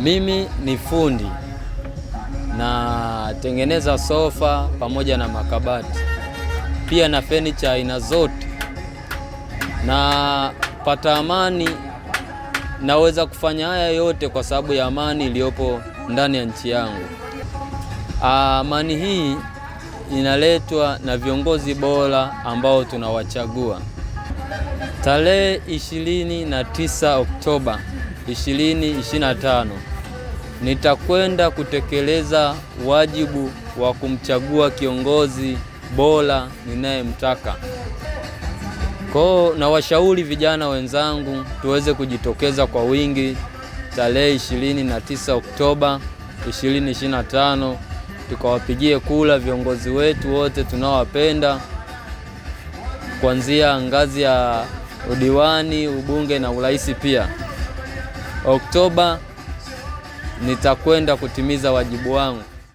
Mimi ni fundi na tengeneza sofa pamoja na makabati, pia na furniture aina zote, na pata amani. Naweza kufanya haya yote kwa sababu ya amani iliyopo ndani ya nchi yangu. Amani hii inaletwa na viongozi bora ambao tunawachagua. Tarehe 29 Oktoba 2025 nitakwenda kutekeleza wajibu wa kumchagua kiongozi bora ninayemtaka. Kwa na washauri vijana wenzangu tuweze kujitokeza kwa wingi tarehe 29 Oktoba 2025, tukawapigie kula viongozi wetu wote tunaowapenda, kuanzia ngazi ya udiwani, ubunge na urais pia. Oktoba nitakwenda kutimiza wajibu wangu.